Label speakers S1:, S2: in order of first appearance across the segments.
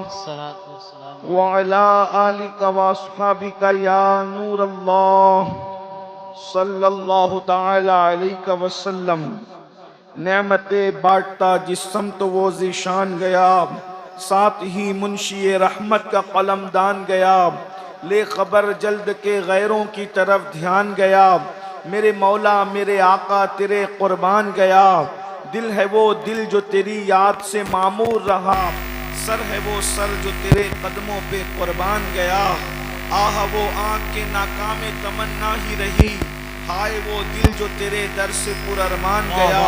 S1: الصلاة والسلام
S2: وعلى آلك واصحابك يا نور الله صلی اللہ تعالی علیہ وسلم۔ نعمت بانٹتا جس سمت وہ ذیشان گیا، ساتھ ہی منشی رحمت کا قلم دان گیا، لے خبر جلد کے غیروں کی طرف دھیان گیا، میرے مولا میرے آقا تیرے قربان گیا، دل ہے وہ دل جو تیری یاد سے معمور رہا، سر ہے وہ سر جو تیرے قدموں پہ قربان گیا، آہ وہ آنکھ کے ناکام تمنا ہی رہی، ہائے وہ دل جو تیرے در سے پر ارمان گیا،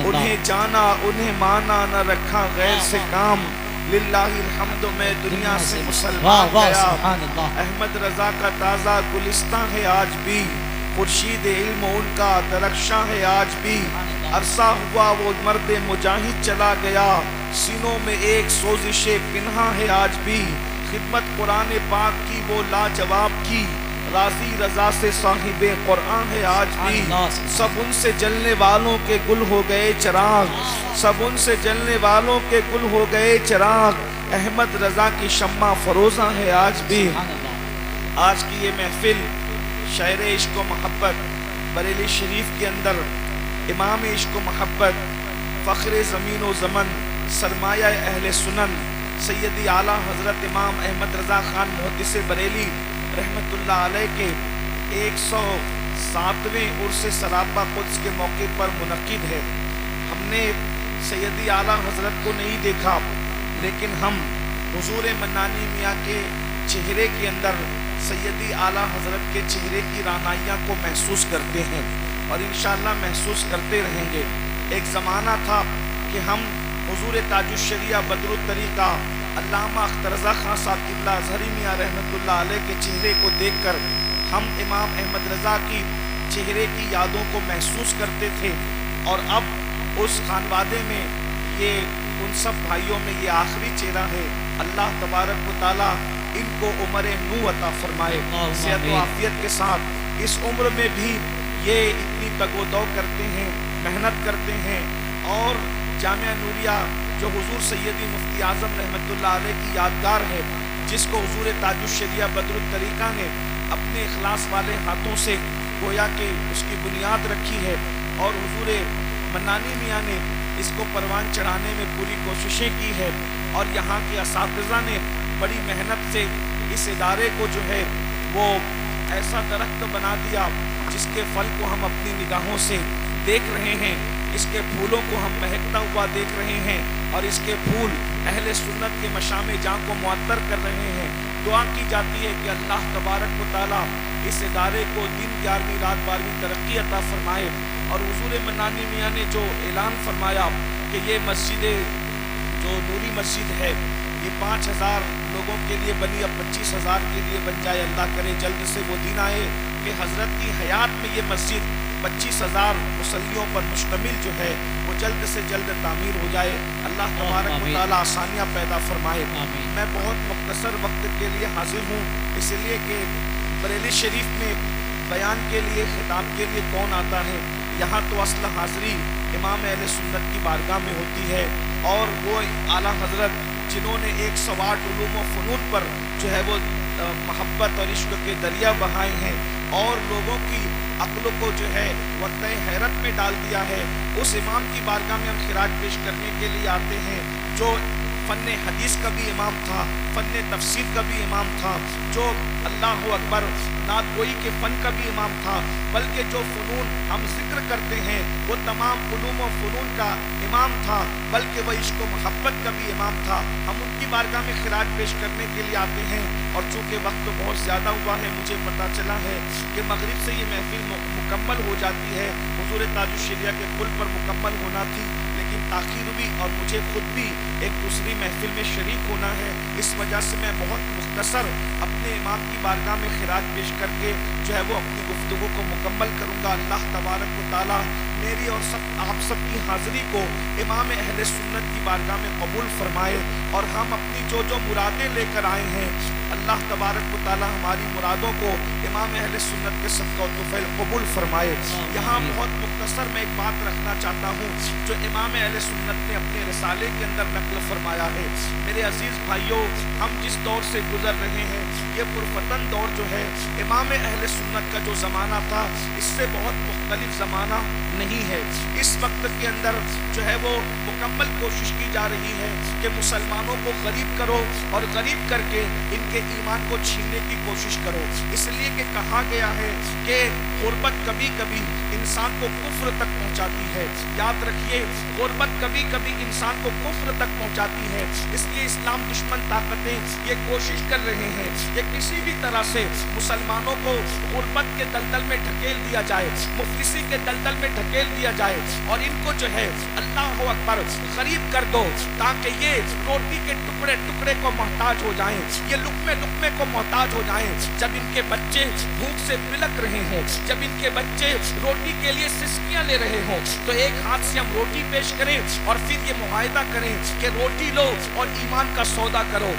S2: انہیں جانا انہیں مانا نہ رکھا غیر سے کام، للہ الحمد میں دنیا سے مسلمان گیا، احمد رضا کا تازہ گلستان ہے آج بھی، خورشید علم ان کا درخشاں ہے آج بھی، عرصہ ہوا وہ مرد مجاہد چلا گیا، سینوں میں ایک سوزش پنہاں ہے آج بھی، خدمت قرآن پاک کی وہ لاجواب کی، راضی رضا سے صاحب قرآن ہے آج بھی، سب ان سے جلنے والوں کے گل ہو گئے چراغ، سب ان سے جلنے والوں کے گل ہو گئے چراغ، احمد رضا کی شمع فروزاں ہے آج بھی۔ آج کی یہ محفل شاعر عشق و محبت بریلی شریف کے اندر امام عشق و محبت فخر زمین و زمن سرمایہ اہل سنن سیدی اعلیٰ حضرت امام احمد رضا خان محدث بریلی رحمت اللہ علیہ کے 107ویں عرس سراپا قدس کے موقع پر منعقد ہے۔ ہم نے سیدی اعلیٰ حضرت کو نہیں دیکھا، لیکن ہم حضور منانی میاں کے چہرے کے اندر سیدی اعلیٰ حضرت کے چہرے کی رعنائیاں کو محسوس کرتے ہیں اور انشاءاللہ محسوس کرتے رہیں گے۔ ایک زمانہ تھا کہ ہم حضور تاج الشریعہ بدر الطریقہ علامہ اختر رضا خان ساقی اللہ اظہری میاں رحمت اللہ علیہ کے چہرے کو دیکھ کر ہم امام احمد رضا کی چہرے کی یادوں کو محسوس کرتے تھے، اور اب اس خانوادے میں یہ ان سب بھائیوں میں یہ آخری چہرہ ہے۔ اللہ تبارک و تعالیٰ ان کو عمر نو عطا فرمائے، صحت و عافیت کے ساتھ اس عمر میں بھی یہ اتنی تگ و دو کرتے ہیں، محنت کرتے ہیں، اور جامعہ نوریہ جو حضور سیدی مفتی اعظم رحمت اللہ علیہ کی یادگار ہے، جس کو حضور تاج الشریعہ بدر الطریقہ نے اپنے اخلاص والے ہاتھوں سے گویا کہ اس کی بنیاد رکھی ہے، اور حضور منانی میاں نے اس کو پروان چڑھانے میں پوری کوششیں کی ہے، اور یہاں کے اساتذہ نے بڑی محنت سے اس ادارے کو جو ہے وہ ایسا درخت بنا دیا جس کے پھل کو ہم اپنی نگاہوں سے دیکھ رہے ہیں، اس کے پھولوں کو ہم مہکتا ہوا دیکھ رہے ہیں، اور اس کے پھول اہل سنت کے مشام جاں کو معطر کر رہے ہیں۔ دعا کی جاتی ہے کہ اللہ تبارک و تعالیٰ اس ادارے کو دن 11ویں رات 12ویں ترقی عطا فرمائے، اور حضور منانی میاں نے جو اعلان فرمایا کہ یہ مسجد جو نوری مسجد ہے یہ 5000 لوگوں کے لیے بنی، اب 25,000 کے لیے بن جائے، اللہ کرے جلد سے وہ دن آئے کہ حضرت کی حیات میں یہ مسجد 25,000 مصلیوں پر مشتمل جو ہے وہ جلد سے جلد تعمیر ہو جائے، اللہ تبارک و تعالیٰ آسانیاں پیدا فرمائے۔ میں بہت مختصر وقت کے لیے حاضر ہوں، اس لیے کہ بریلی شریف میں بیان کے لیے خطاب کے لیے کون آتا ہے؟ یہاں تو اصل حاضری امام اہل سنت کی بارگاہ میں ہوتی ہے، اور وہ اعلیٰ حضرت جنہوں نے 108 علوم و فنون پر جو ہے وہ محبت اور عشق کے دریا بہائے ہیں، اور لوگوں کی عقل کو جو ہے وقت حیرت میں ڈال دیا ہے، اس امام کی بارگاہ میں ہم خراج پیش کرنے کے لیے آتے ہیں، جو فن حدیث کا بھی امام تھا، فن تفسیر کا بھی امام تھا، جو اللہ اکبر نعت گوئی کے فن کا بھی امام تھا، بلکہ جو فنون ہم ذکر کرتے ہیں وہ تمام علوم و فنون کا امام تھا، بلکہ وہ عشق و محبت کا بھی امام تھا۔ ہم ان کی بارگاہ میں خراج پیش کرنے کے لیے آتے ہیں، اور چونکہ وقت بہت زیادہ ہوا ہے، مجھے پتہ چلا ہے کہ مغرب سے یہ محفل مکمل ہو جاتی ہے، حضور تاج الشریعہ کے پل پر مکمل ہونا تھی، لیکن تاخیر ہوئی، اور مجھے خود بھی ایک دوسری محفل میں شریک ہونا ہے، اس وجہ سے میں بہت مختصر اپنے امام کی بارگاہ میں خراج پیش کر کے جو ہے وہ اپنی گفتگو کو مکمل کروں گا۔ اللہ تبارک و تعالیٰ میری اور آپ سب کی حاضری کو امام اہل سنت کی بارگاہ میں قبول فرمائے، اور ہم اپنی جو مرادیں لے کر آئے ہیں اللہ تبارک و تعالی ہماری مرادوں کو امام اہل سنت کے صدقہ و طفیل قبول فرمائے۔ یہاں بہت مختصر میں ایک بات رکھنا چاہتا ہوں جو امام اہل سنت نے اپنے رسالے کے اندر نقل فرمایا ہے۔ میرے عزیز بھائیوں، ہم جس دور سے گزر رہے ہیں یہ پرفتن دور جو ہے، امام اہل سنت کا جو زمانہ تھا اس سے بہت مختلف زمانہ نہیں ہے۔ اس وقت کے اندر جو ہے وہ مکمل کوشش کی جا رہی ہے کہ مسلمانوں کو غریب کرو اور غریب کر کے ان کے ایمان کو چھیننے کی کوشش کرو، اس لیے کہ کہا گیا ہے کہ غربت کبھی کبھی انسان کو کفر تک پہنچاتی ہے۔ یاد رکھیے، غربت کبھی کبھی انسان کو کفر تک پہنچاتی ہے۔ اس لیے اسلام دشمن طاقتیں یہ کوشش کر رہے ہیں کہ کسی بھی طرح سے مسلمانوں کو غربت کے دلدل میں ڈھکیل دیا جائے، مفلسی کے دلدل میں ڈھکیل دیا جائے، اور ان کو جو ہے اللہ اکبر غریب کر دو تاکہ یہ روٹی کے ٹکڑے ٹکڑے کو محتاج ہو جائیں، یہ لقمے لقمے کو محتاج ہو جائیں۔ جب ان کے بچے بھوک سے بلک رہے ہوں، جب ان کے بچے روٹی کے لیے سسکیاں لے رہے ہوں، تو ایک ہاتھ سے ہم روٹی پیش کریں اور پھر یہ معاہدہ کریں کہ روٹی لو اور ایمان کا سودا کرو،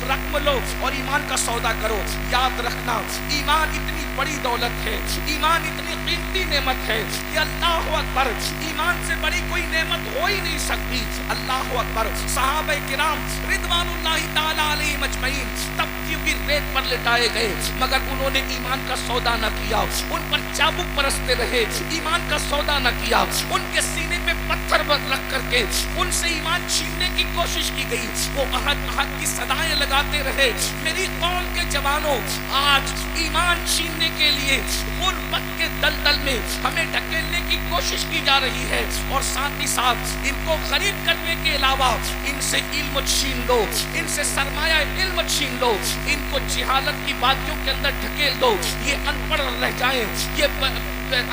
S2: رقم لو اور ایمان کا سودا کرو۔ یاد رکھنا، ایمان اتنی بڑی دولت ہے، ایمان اتنی قیمتی نعمت ہے کہ اللہ اکبر، ایمان سے بڑی کوئی نعمت ہو ہی نہیں سکتی۔ اللہ اکبر، صحابہ کرام رضوان اللہ تعالی علیہم اجمعین تب بھی ریت پر لٹائے گئے مگر انہوں نے ایمان کا سودا نہ کیا، ان پر چابک برستے رہے، ایمان کا سودا نہ کیا، ان کے سینے پہ پتھر رکھ کر کے ان سے ایمان چھیننے کی کوشش کی گئی، وہ احد کی صدائیں لگاتے رہے۔ میری قوم کے جوانوں، آج ایمان چھیننے کے لیے غربت کے دلدل میں ہمیں ڈھکیلنے کی کوشش کی جا رہی ہے، اور ساتھ ہی ساتھ ان کو غریب کرنے کے علاوہ ان سے علم چھین لو، ان سے سرمایہ علم چھین لو، ان کو جہالت کی وادیوں کے اندر ڈھکیل دو، یہ ان پڑھ رہ جائیں، یہ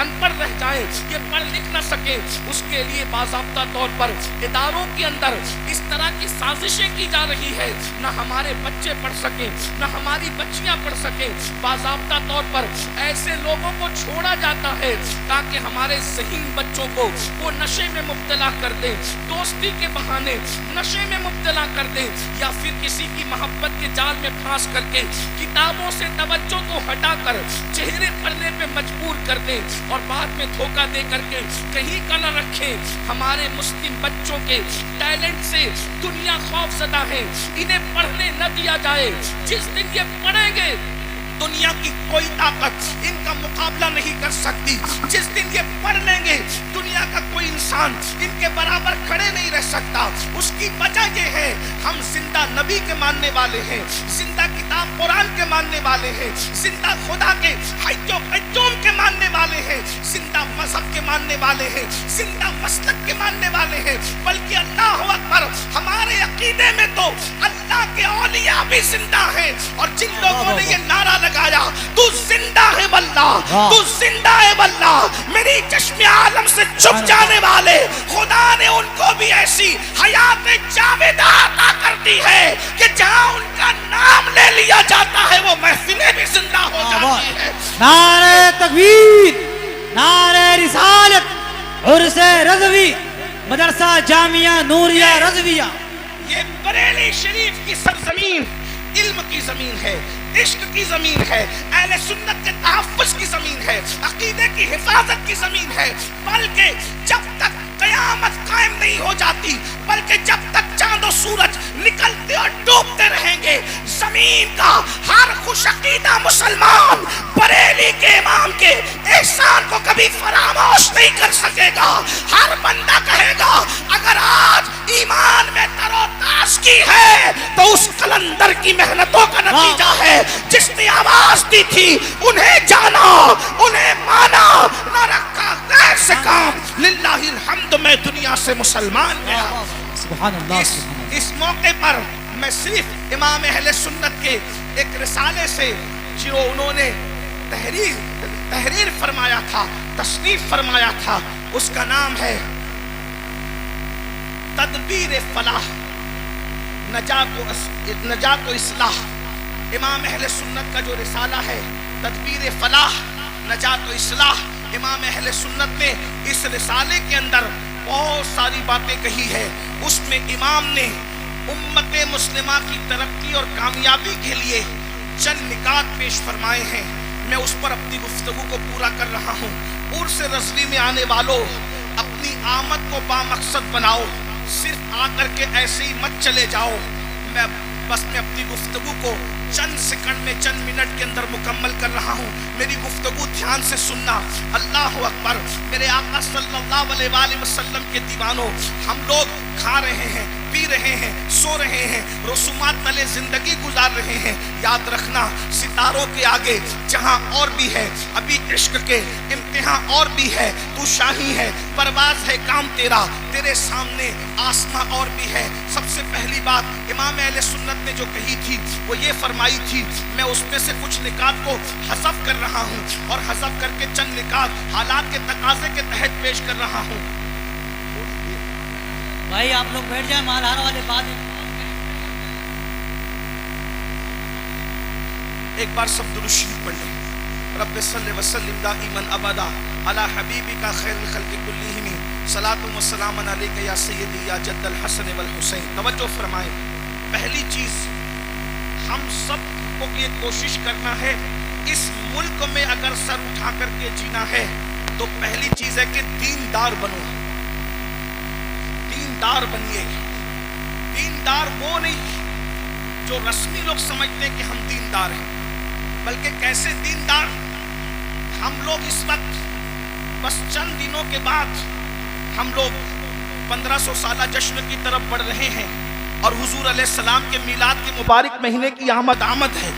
S2: ان پڑھ رہ جائیں، یہ پڑھ لکھ نہ سکیں۔ اس کے لیے باضابطہ طور پر اداروں کے اندر اس طرح کی سازشیں کی جا رہی ہے، نہ ہمارے بچے پڑھ سکیں، نہ ہماری بچیاں پڑھ سکیں۔ باضابطہ طور پر ایسے لوگوں کو چھوڑا جاتا ہے تاکہ ہمارے ذہین بچوں کو وہ نشے میں مبتلا کر دیں، دوستی کے بہانے نشے میں مبتلا کر دیں، یا پھر کسی کی محبت کے جال میں پھانس کر کے کتابوں سے توجہ کو ہٹا کر چہرے پڑھنے پہ مجبور کر دیں، اور بعد میں دھوکہ دے کر کے کہیں کا نہ رکھیں۔ ہمارے مسلم بچوں کے ٹیلنٹ سے دنیا خوف زدہ ہے، انہیں پڑھنے نہ دیا جائے۔ جس دن یہ پڑھیں گے دنیا کی کوئی طاقت ان کا مقابلہ نہیں کر سکتی۔ جس دن یہ پڑھ لیں گے دنیا کا کوئی انسان ان کے برابر کھڑے نہیں رہ سکتا۔ اس کی وجہ یہ ہے ہم زندہ نبی کے ماننے والے ہیں، زندہ کتاب قرآن کے ماننے والے ہیں، زندہ خدا کے حی و قیوم کے ماننے والے ہیں، زندہ مذہب کے ماننے والے ہیں، زندہ مسلک کے ماننے والے ہیں۔ بلکہ اللہ اکبر، ہمارے عقیدے میں تو اللہ کے اولیاء بھی زندہ ہیں، اور جن لوگوں نے یہ نعرہ لگایا تو زندہ ہے واللہ، تو زندہ ہے واللہ، میری چشم عالم سے چھپ جانے والے خدا نے ان کو بھی ایسی حیات جاویدہ عطا کر دی ہے کہ جہاں ان کا نام لے لیا جاتا ہے وہ محفلیں بھی زندہ ہو جاتی ہے۔
S1: نعرہ تکبیر، نعرہ رسالت، عرس رضوی، مدرسہ جامعہ نوریہ رضویہ۔
S2: یہ بریلی شریف کی سرزمین علم کی زمین ہے، عشق کی زمین ہے، اہل سنت کے تحفظ کی زمین ہے، عقیدے کی حفاظت کی زمین ہے۔ بلکہ جب تک قیامت قائم نہیں ہو جاتی، بلکہ جب تک چاند و سورج نکلتے اور ڈوبتے رہیں گے، زمین کا ہر خوش عقیدہ مسلمان بریلی کے امام کے احسان کو کبھی فراموش نہیں کر سکے گا۔ ہر بندہ کہے گا اگر آج ایمان میں تر و تازگی ہے تو اس قلندر کی محنتوں کا نتیجہ ہے۔ جس نے آواز دی تھی انہیں جانا، انہیں مانا، نہ رکھا غیر سے کام، للہ الحمد میں دنیا سے مسلمان گیا۔
S1: سبحان اللہ۔
S2: اس موقع پر میں صرف امام اہل سنت کے ایک رسالے سے جو انہوں نے تحریر فرمایا تھا، تصنیف فرمایا تھا، اس کا نام ہے تدبیر فلاح، نجات و اصلاح۔ امام اہل سنت کا جو رسالہ ہے تدبیر فلاح، نجات و اصلاح، امام اہل سنت نے اس رسالے کے اندر بہت ساری باتیں کہی ہے. اس میں امام نے امت مسلمہ کی ترقی اور کامیابی کے لیے چند نکات پیش فرمائے ہیں. میں اس پر اپنی گفتگو کو پورا کر رہا ہوں. عرس رضوی میں آنے والوں، اپنی آمد کو بامقصد بناؤ، صرف آ کر کے ایسے ہی مت چلے جاؤ. میں اپنی گفتگو کو چند سیکنڈ میں، چند منٹ کے اندر مکمل کر رہا ہوں. میری گفتگو دھیان سے سننا. اللہ اکبر. میرے آقا صلی اللہ علیہ وآلہ وسلم کے دیوانوں، ہم لوگ کھا رہے ہیں، پی رہے ہیں، سو رہے ہیں، رسومات تلے زندگی گزار رہے ہیں. یاد رکھنا، ستاروں کے آگے جہاں اور بھی ہے، ابھی عشق کے امتحان اور بھی ہے. تو شاہی ہے، پرواز ہے کام تیرا، تیرے سامنے آسماں اور بھی ہے. سب سے پہلی بات امام اہل سنت نے جو کہی تھی وہ یہ فرمائی تھی. میں اس میں سے کچھ نکات کو حذف کر رہا ہوں اور حذف کر کے چند نکات حالات کے تقاضے کے تحت پیش کر رہا ہوں.
S1: بھائی آپ لوگ بیٹھ جائیں، مالہار والے بعد.
S2: ایک بار سب درود شریف پڑھ لیں. رب صلی وسلم دائما ابدا علی حبیبک خیر الخلق کلہم صلاۃ و سلام علیک یا سیدی یا جد الحسن والحسین. توجہ فرمائیں. پہلی چیز ہم سب کو یہ کوشش کرنا ہے، اس ملک میں اگر سر اٹھا کر کے جینا ہے تو پہلی چیز ہے کہ دیندار بنو. دیندار بنیے. دیندار وہ نہیں جو رسمی لوگ سمجھتے ہیں کہ ہم دیندار ہیں، بلکہ کیسے دیندار. ہم لوگ اس وقت بس چند دنوں کے بعد ہم لوگ 1500 سالہ جشن کی طرف بڑھ رہے ہیں اور حضور علیہ السلام کے میلاد کے مبارک مہینے کی آمد ہے.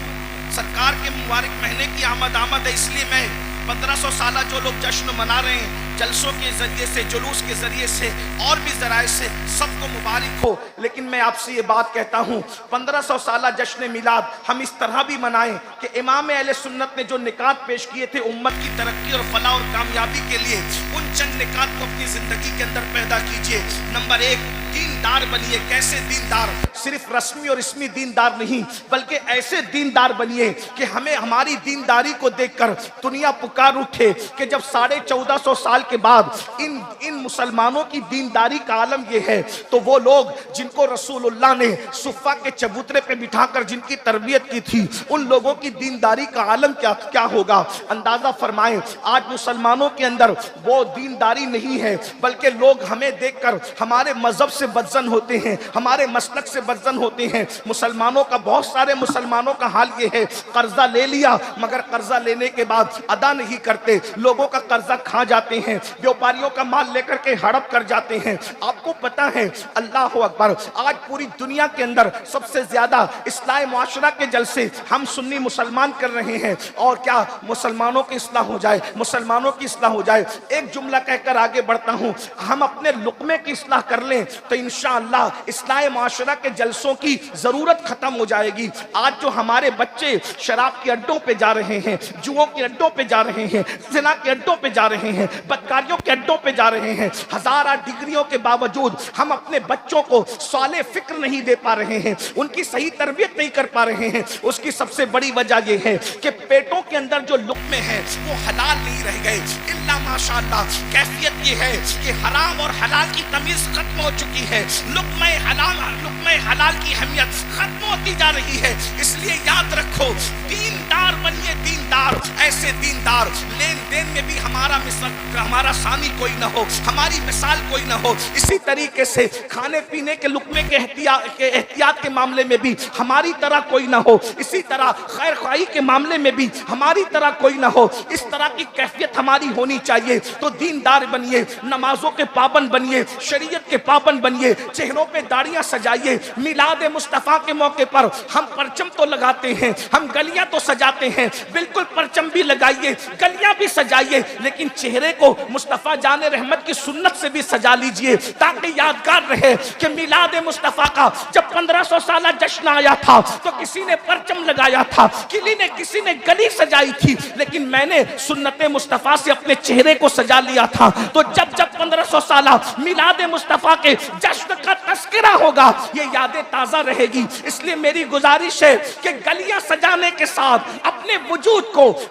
S2: سرکار کے مبارک مہینے کی آمد ہے. اس لیے میں 1500 سالہ جو لوگ جشن منا رہے ہیں، جلسوں کے ذریعے سے، جلوس کے ذریعے سے اور بھی ذرائع سے، سب کو مبارک ہو. لیکن میں آپ سے یہ بات کہتا ہوں، 1500 سالہ جشن میلاد ہم اس طرح بھی منائیں کہ امام اہل سنت نے جو نکات پیش کیے تھے امت کی ترقی اور فلاح اور کامیابی کے لیے، ان چند نکات کو اپنی زندگی کے اندر پیدا کیجئے. نمبر 1، دیندار بنیے. کیسے دیندار؟ صرف رسمی اور اسمی دیندار نہیں، بلکہ ایسے دیندار بنیے کہ ہمیں ہماری دینداری کو دیکھ کر دنیا پکار اٹھے کہ جب 1450 سال کے بعد ان مسلمانوں کی دینداری کا عالم یہ ہے، تو وہ لوگ جن کو رسول اللہ نے صفہ کے چبوترے پہ بٹھا کر جن کی تربیت کی تھی، ان لوگوں کی دینداری کا عالم کیا ہوگا. اندازہ فرمائیں. آج مسلمانوں کے اندر وہ دینداری نہیں ہے، بلکہ لوگ ہمیں دیکھ کر ہمارے مذہب سے بدظن ہوتے ہیں، ہمارے مسلک سے بدظن ہوتے ہیں. مسلمانوں کا، بہت سارے مسلمانوں کا حال یہ ہے، قرضہ لے لیا مگر قرضہ لینے کے بعد ادا نہیں کرتے، لوگوں کا قرضہ کھا جاتے ہیں، بیوپاریوں کا مال لے کر کے ہڑپ کر جاتے ہیں. آپ کو پتا ہے، اللہ اکبر، آج پوری دنیا کے اندر سب سے زیادہ اصلاح معاشرہ کے جلسے ہم سنی مسلمان کر رہے ہیں. اور کیا مسلمانوں کی اصلاح ہو جائے، مسلمانوں کی اصلاح ہو جائے. ایک جملہ کہہ کر آگے بڑھتا ہوں. ہم اپنے لقمے کی اصلاح کر لیں تو انشاءاللہ اصلاح معاشرہ کے جلسوں کی ضرورت ختم ہو جائے گی. آج جو ہمارے بچے شراب کے اڈوں پہ جا رہے ہیں، جوؤں کے اڈوں پہ جا رہے ہیں، زنا کے اڈوں پہ جا رہے ہیں، بدکاریوں کے اڈوں پہ جا رہے ہیں، ہزارہ ڈگریوں کے باوجود ہم اپنے بچوں کو صالح فکر نہیں دے پا رہے ہیں، ان کی صحیح تربیت نہیں کر پا رہے ہیں. اس کی سب سے بڑی وجہ یہ ہے کہ پیٹوں کے اندر جو لقمے ہیں وہ حلال نہیں رہ گئے. الا ماشاءاللہ کیفیت یہ ہے کہ حرام اور حلال کی تمیز ختم ہو چکی ہے. لقمہ حلال کی اہمیت ختم ہوتی جا رہی ہے. اس لیے یاد رکھو، دیندار بنیے. دیندار، ایسے دیندار لین دین میں بھی ہمارا ثانی کوئی نہ ہو، ہماری مثال کوئی نہ ہو. اسی طریقے سے کھانے پینے کے لقمے کے احتیاط کے معاملے میں بھی ہماری طرح کوئی نہ ہو. اسی طرح خیر خواہی کے معاملے میں بھی ہماری طرح کوئی نہ ہو. اس طرح کی کیفیت ہماری ہونی چاہیے. تو دیندار بنیے، نمازوں کے پابند بنیے، شریعت کے پابند بنیے، چہروں پہ داڑیاں سجائیے. میلاد مصطفیٰ کے موقع پر ہم پرچم تو لگاتے ہیں، ہم گلیاں تو سجاتے ہیں، بالکل پرچم بھی لگائیے، گلیاں بھی سجائیے، لیکن چہرے کو مصطفیٰ جان رحمت کی سنت سے بھی سجا لیجئے تاکہ یادگار رہے کہ میلاد مصطفیٰ کا جب 1500 سالہ جشن آیا تھا تو کسی نے پرچم لگایا تھا، کسی نے گلی سجائی تھی، لیکن میں نے سنت مصطفیٰ سے اپنے چہرے کو سجا لیا تھا. تو جب 1500 سالہ میلاد مصطفیٰ کے جشن کا تذکرہ ہوگا یہ یادیں تازہ رہے گی. اس لیے میری گزارش ہے کہ گلیاں سجانے کے ساتھ اپنے وجود کو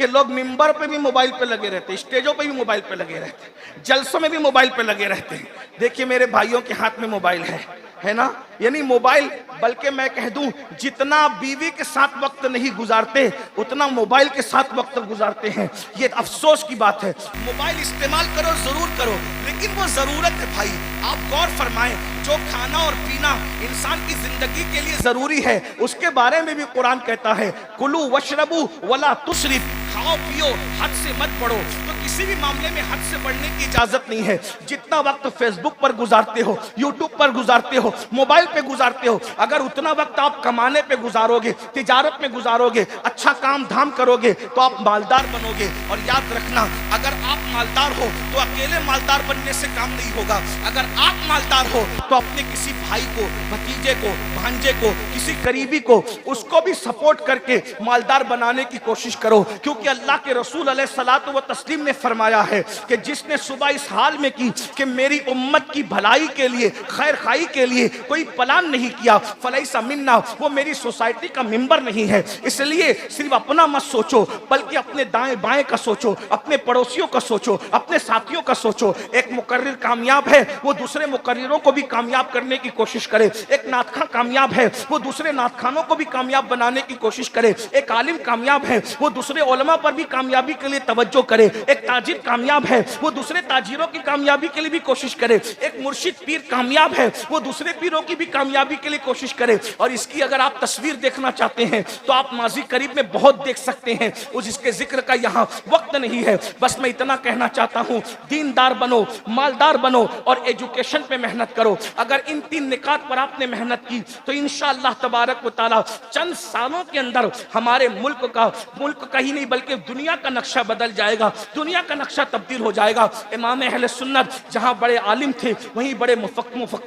S2: کہ لوگ ممبر پہ بھی موبائل پہ لگے رہتے ہیں, اسٹیجوں پہ بھی موبائل پہ لگے رہتے ہیں, جلسوں میں بھی موبائل پہ لگے رہتے ہیں. دیکھیے میرے بھائیوں کے ہاتھ میں موبائل ہے نا, یعنی موبائل, بلکہ میں کہہ دوں جتنا بیوی کے ساتھ وقت نہیں گزارتے اتنا موبائل کے ساتھ وقت گزارتے ہیں. یہ افسوس کی بات ہے. موبائل استعمال کرو ضرور کرو, لیکن وہ ضرورت ہے بھائی. آپ غور فرمائیں, جو کھانا اور پینا انسان کی زندگی کے لیے ضروری ہے اس کے بارے میں بھی قرآن کہتا ہے کلو وشربو ولا تسرف, کھاؤ پیو حد سے مت بڑھو. تو کسی بھی معاملے میں حد سے بڑھنے کی اجازت نہیں ہے. جتنا وقت فیس بک پر گزارتے ہو, یوٹیوب پر گزارتے ہو, موبائل پہ گزارتے ہو, اگر اتنا وقت آپ کمانے پہ گزارو گے, تجارت میں گزارو گے, اچھا کام دھام کرو گے تو آپ مالدار بنو گے. اور یاد رکھنا, اگر آپ مالدار ہو تو اکیلے مالدار بننے سے کام نہیں ہوگا. اگر آپ مالدار ہو تو اپنے کسی بھائی کو, بھتیجے کو, بھانجے کو, کسی قریبی کو, اس کو بھی سپورٹ کر کے مالدار بنانے کی کوشش کرو. کیونکہ اللہ کے رسول علیہ الصلوۃ والتسلیم نے فرمایا ہے کہ جس نے صبح اس حال میں کی کہ میری امت کی بھلائی کے لیے, خیر خائی کے لیے کوئی پلان نہیں کیا, فلیس منا, وہ میری سوسائٹی کا ممبر نہیں ہے. اس لیے صرف اپنا مت سوچو بلکہ اپنے دائیں بائیں کا سوچو, اپنے پڑوسیوں کا سوچو, اپنے ساتھیوں کا سوچو. ایک مقرر کامیاب ہے وہ دوسرے مقرروں کو بھی کامیاب کرنے کی کوشش کرے. ایک نعت خواں کامیاب ہے وہ دوسرے نعت خوانوں کو بھی کامیاب بنانے کی کوشش کرے. ایک عالم کامیاب ہے وہ دوسرے علماء پر بھی کامیابی کے لیے توجہ کرے. ایک تاجر کامیاب ہے وہ دوسرے تاجروں کی کامیابی کے لیے بھی کوشش کرے. ایک مرشد پیر کامیاب ہے وہ دوسرے پیروں کی بھی کامیابی کے لیے کوشش کرے. اور اس کی اگر آپ تصویر دیکھنا چاہتے ہیں تو آپ ماضی قریب میں بہت دیکھ سکتے ہیں. اس کے ذکر کا یہاں وقت نہیں ہے. بس میں اتنا کہنا چاہتا ہوں, دیندار بنو, مالدار بنو اور ایجوکیشن پہ محنت کرو. اگر ان 3 نکات پر آپ نے محنت کی تو انشاءاللہ تبارک و تعالی چند سالوں کے اندر ہمارے ملک کا ہی نہیں بلکہ دنیا کا نقشہ بدل جائے گا, دنیا کا نقشہ تبدیل ہو جائے گا. امام اہل سنت جہاں بڑے عالم تھے وہیں بڑے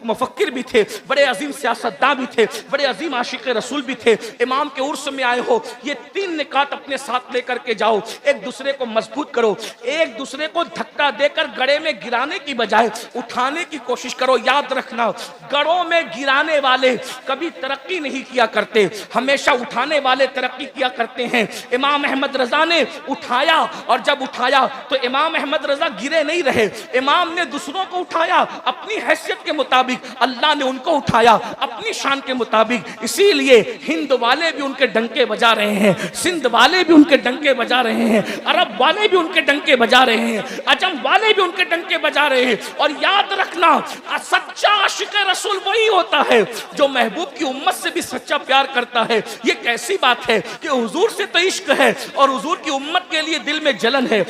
S2: مفکر بھی تھے, بڑے عظیم سیاستداں بھی تھے, بڑے عظیم عاشق رسول بھی تھے. امام کے عرس میں آئے ہو, یہ 3 نکات اپنے ساتھ لے کر کے جاؤ. ایک دوسرے کو مضبوط کرو, ایک دوسرے کو دھکا دے کر گڑھے میں گرانے کی بجائے اٹھانے کی کوشش کرو. یاد رکھنا, گڑھوں میں گرانے والے کبھی ترقی نہیں کیا کرتے, ہمیشہ اٹھانے والے ترقی کیا کرتے ہیں. امام احمد رضا نے اٹھایا, اور جب اٹھایا تو امام احمد رضا گرے نہیں رہے. امام نے دوسروں کو اٹھایا اپنی حیثیت کے مطابق, اللہ نے ان کو اٹھایا اپنی شان کے مطابق. اسی لیے ہند والے بھی ان کے ڈنکے بجا رہے ہیں, سندھ والے بھی ان کے ڈنکے بجا رہے ہیں, عرب والے بھی ان کے ڈنکے بجا رہے ہیں, عجم والے بھی ان کے ڈنکے بجا رہے ہیں. اور یاد رکھنا, سچا عاشق رسول وہی ہوتا ہے جو محبوب کی امت سے بھی سچا پیار کرتا ہے. یہ کیسی بات ہے کہ حضور سے تو عشق ہے اور حضور کی امت کے لیے دل میں جلن ہے,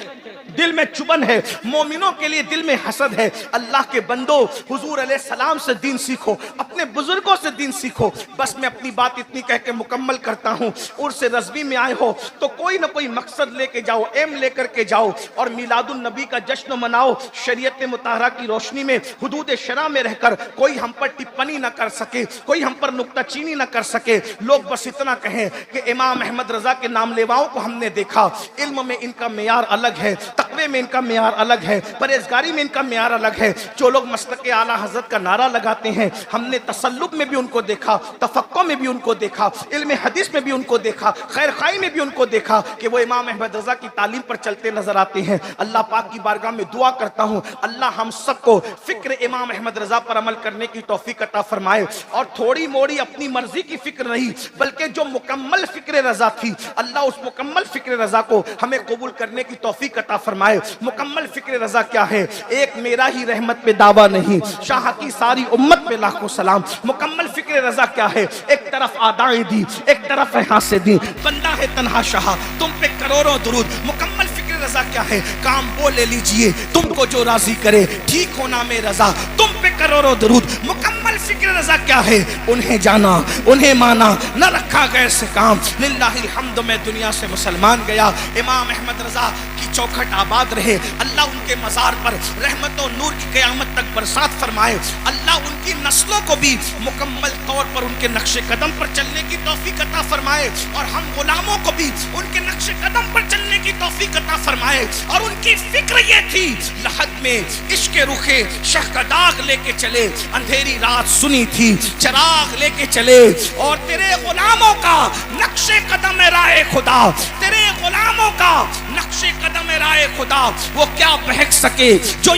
S2: دل میں چبن ہے, مومنوں کے لیے دل میں حسد ہے. اللہ کے بندو, حضور علیہ السلام سے دین سیکھو, اپنے بزرگوں سے دین سیکھو. بس میں اپنی بات اتنی کہہ کے مکمل کرتا ہوں. عرس رضوی میں آئے ہو تو کوئی نہ کوئی مقصد لے کے جاؤ, ایم لے کر کے جاؤ, اور میلاد النبی کا جشن مناؤ. شریعت مطہرہ کی روشنی میں, حدود شرع میں رہ کر کوئی ہم پر ٹپنی نہ کر سکے, کوئی ہم پر نکتہ چینی نہ کر سکے. لوگ بس اتنا کہیں کہ امام احمد رضا کے نام لیواؤں کو ہم نے دیکھا, علم میں ان کا معیار الگ ہے, تقوی میں ان کا معیار الگ ہے, پرہیزگاری میں ان کا معیار الگ ہے. جو لوگ مسلک اعلیٰ حضرت کا نعرہ لگاتے ہیں, ہم نے تسلب میں بھی ان کو دیکھا, تفقہ میں بھی ان کو دیکھا, علم حدیث میں بھی ان کو دیکھا, خیر خائی میں بھی ان کو دیکھا کہ وہ امام احمد رضا کی تعلیم پر چلتے نظر آتے ہیں. اللہ پاک کی بارگاہ میں دعا کرتا ہوں, اللہ ہم سب کو فکر امام احمد رضا پر عمل کرنے کی توفیق عطا فرمائے. اور تھوڑی موڑی اپنی مرضی کی فکر نہیں بلکہ جو مکمل فکر رضا تھی, اللہ اس مکمل فکر رضا کو ہمیں قبول کرنے کی توفیق عطا فرمائے. مکمل فکر رضا کیا ہے؟ ایک میرا ہی رحمت پہ دعویٰ نہیں, شاہ کی ساری امت پہ لاکھوں سلام. مکمل فکر رضا کیا ہے؟ ایک طرف آدائیں دی, ایک طرف حاصے دی, بندہ ہے تنہا شاہ, تم پہ کروڑوں درود. مکمل فکر رضا کیا ہے؟ کام وہ لے لیجئے تم کو جو راضی کرے, ٹھیک ہونا میں رضا, تم پہ کروڑوں درود. مکمل فکر رضا کیا ہے؟ انہیں جانا, انہیں مانا, نہ رکھا غیر سے کام. للہ الحمد, میں دنیا سے مسلمان گیا. امام احمد رضا کی چوکھٹ آباد رہے. اللہ ان کے مزار پر رحمت و نور کی قیامت تک برسات فرمائے. اللہ ان کی نسلوں کو بھی مکمل طور پر ان کے نقش قدم پر چلنے کی توفیق عطا فرمائے, اور ہم غلاموں کو بھی ان کے نقش قدم پر چلنے کی توفیق عطا فرمائے. اور ان کی فکر یہ تھی, لحد میں عشق رخے شہ کا داغ لے کے چلے, اندھیری رات سنی تھی چراغ لے کے چلے, اور تیرے غلاموں کا نقش قدم راہ خدا, تیرے غلاموں کا نقش قدم رائے خدا وہ کیا بہک سکے، جو